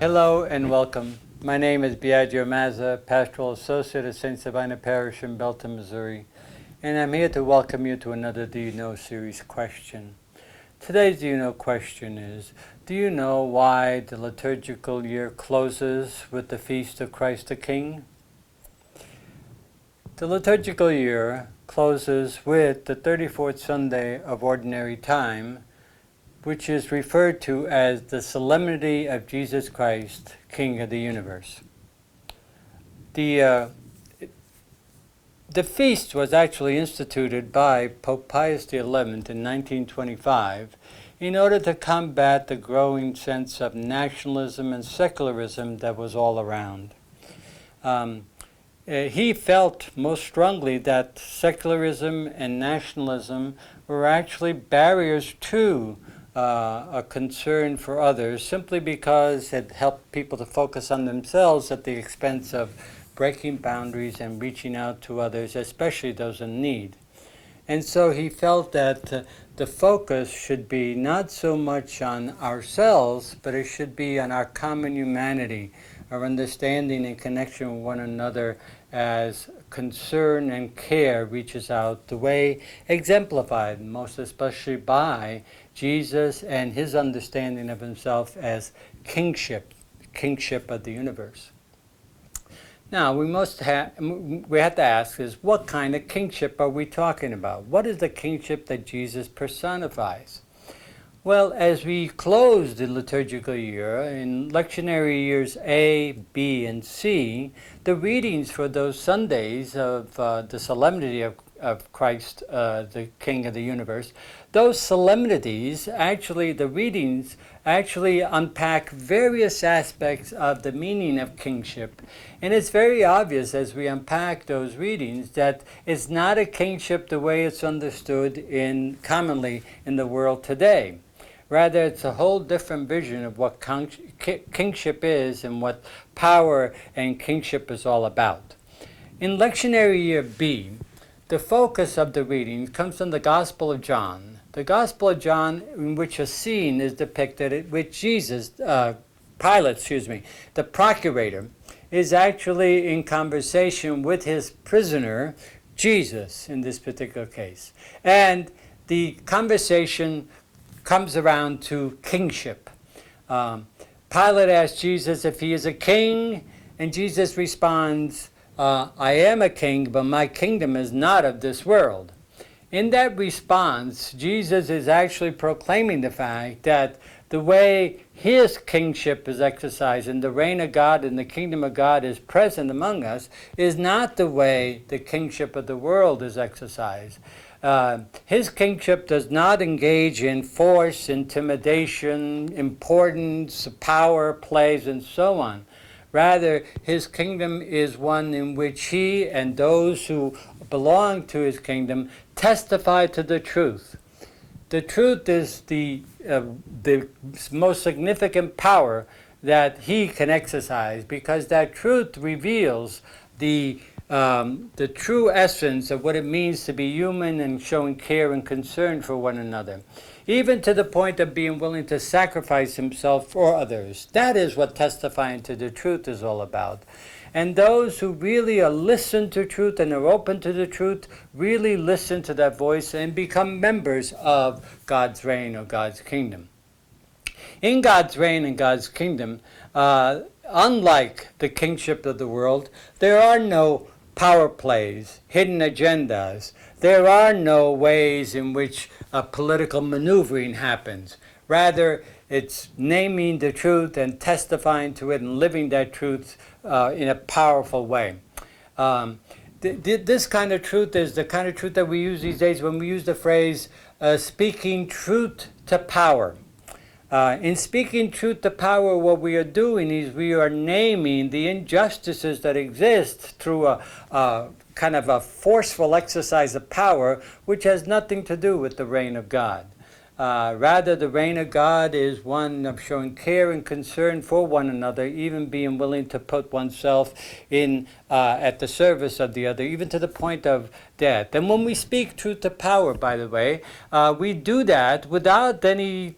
Hello and welcome. My name is Biagio Mazza, Pastoral Associate at St. Sabina Parish in Belton, Missouri, and I'm here to welcome you to another Do You Know series question. Today's Do You Know question is, do you know why the liturgical year closes with the Feast of Christ the King? The liturgical year closes with the 34th Sunday of Ordinary Time, which is referred to as the Solemnity of Jesus Christ, King of the Universe. The feast was actually instituted by Pope Pius XI in 1925 in order to combat the growing sense of nationalism and secularism that was all around. He felt most strongly that secularism and nationalism were actually barriers to a concern for others, simply because it helped people to focus on themselves at the expense of breaking boundaries and reaching out to others, especially those in need. And so he felt that the focus should be not so much on ourselves, but it should be on our common humanity, our understanding and connection with one another as concern and care reaches out, the way exemplified most especially by Jesus and his understanding of himself as kingship of the universe. Now, we have to ask is, what kind of kingship are we talking about? What is the kingship that Jesus personifies? Well, as we close the liturgical year, in lectionary years A, B, and C, the readings for those Sundays of the Solemnity of Christ, the King of the Universe, those solemnities, the readings actually unpack various aspects of the meaning of kingship. And it's very obvious as we unpack those readings that it's not a kingship the way it's understood commonly in the world today. Rather, it's a whole different vision of what kingship is and what power and kingship is all about. In lectionary year B, the focus of the reading comes from the Gospel of John. The Gospel of John, in which a scene is depicted with Jesus, Pilate, the procurator, is actually in conversation with his prisoner, Jesus, in this particular case. And the conversation comes around to kingship. Pilate asks Jesus if he is a king, and Jesus responds, I am a king, but my kingdom is not of this world. In that response, Jesus is actually proclaiming the fact that the way his kingship is exercised and the reign of God and the kingdom of God is present among us is not the way the kingship of the world is exercised. His kingship does not engage in force, intimidation, importance, power, plays, and so on. Rather, his kingdom is one in which he and those who belong to his kingdom testify to the truth. The truth is the most significant power that he can exercise, because that truth reveals the true essence of what it means to be human and showing care and concern for one another, even to the point of being willing to sacrifice himself for others. That is what testifying to the truth is all about. And those who really listen to truth and are open to the truth really listen to that voice and become members of God's reign or God's kingdom. In God's reign and God's kingdom, unlike the kingship of the world, there are no power plays, hidden agendas. There are no ways in which political maneuvering happens. Rather, it's naming the truth and testifying to it and living that truth in a powerful way. This kind of truth is the kind of truth that we use these days when we use the phrase speaking truth to power. In speaking truth to power, what we are doing is we are naming the injustices that exist through a kind of a forceful exercise of power, which has nothing to do with the reign of God. Rather, the reign of God is one of showing care and concern for one another, even being willing to put oneself in at the service of the other, even to the point of death. And when we speak truth to power, by the way, we do that without any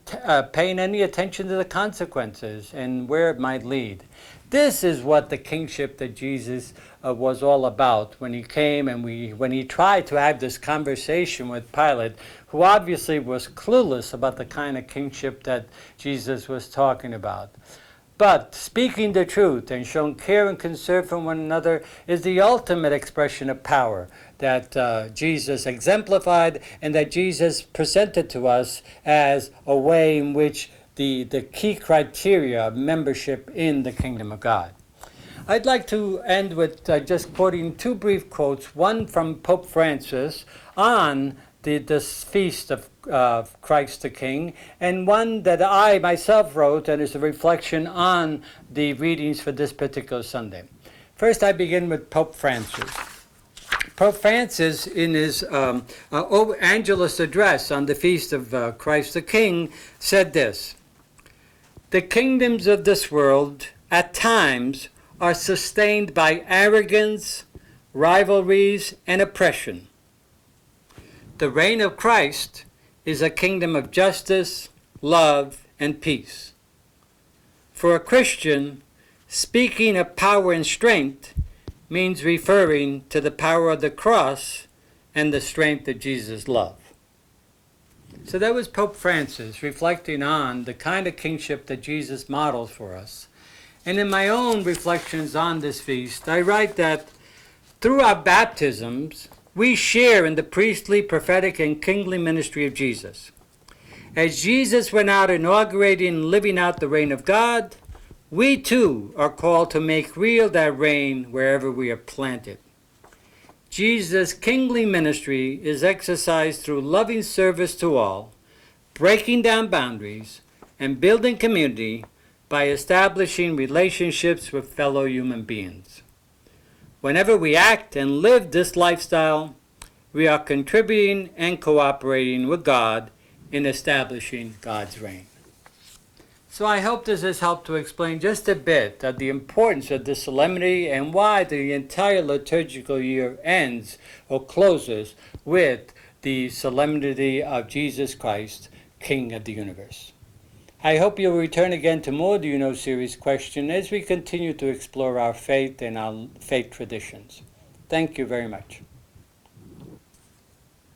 paying any attention to the consequences and where it might lead. This is what the kingship that Jesus was all about when he came and when he tried to have this conversation with Pilate, who obviously was clueless about the kind of kingship that Jesus was talking about. But speaking the truth and showing care and concern for one another is the ultimate expression of power that Jesus exemplified and that Jesus presented to us as a way in which the key criteria of membership in the kingdom of God. I'd like to end with just quoting two brief quotes, one from Pope Francis on this feast of Christ the King, and one that I myself wrote and is a reflection on the readings for this particular Sunday. First, I begin with Pope Francis. Pope Francis, in his Angelus address on the feast of Christ the King, said this: "The kingdoms of this world, at times, are sustained by arrogance, rivalries, and oppression. The reign of Christ is a kingdom of justice, love, and peace. For a Christian, speaking of power and strength means referring to the power of the cross and the strength of Jesus' love." So that was Pope Francis reflecting on the kind of kingship that Jesus models for us. And in my own reflections on this feast, I write that through our baptisms, we share in the priestly, prophetic, and kingly ministry of Jesus. As Jesus went out inaugurating and living out the reign of God, we too are called to make real that reign wherever we are planted. Jesus' kingly ministry is exercised through loving service to all, breaking down boundaries, and building community by establishing relationships with fellow human beings. Whenever we act and live this lifestyle, we are contributing and cooperating with God in establishing God's reign. So I hope this has helped to explain just a bit of the importance of this solemnity and why the entire liturgical year ends or closes with the Solemnity of Jesus Christ, King of the universe. I hope you'll return again to more Do You Know series question as we continue to explore our faith and our faith traditions. Thank you very much.